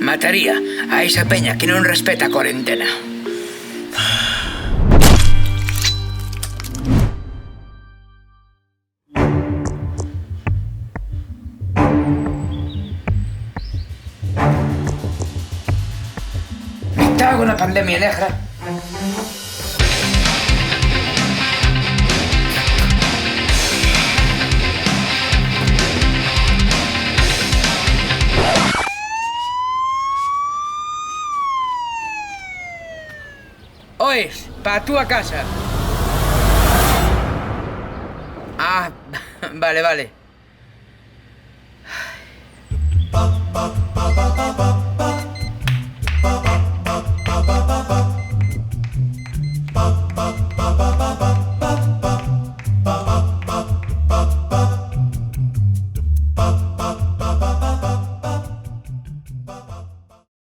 Mataría a esa peña que non respeta a cuarentena. Me cago na pandemia negra. Oes, pa túa casa. Ah, vale.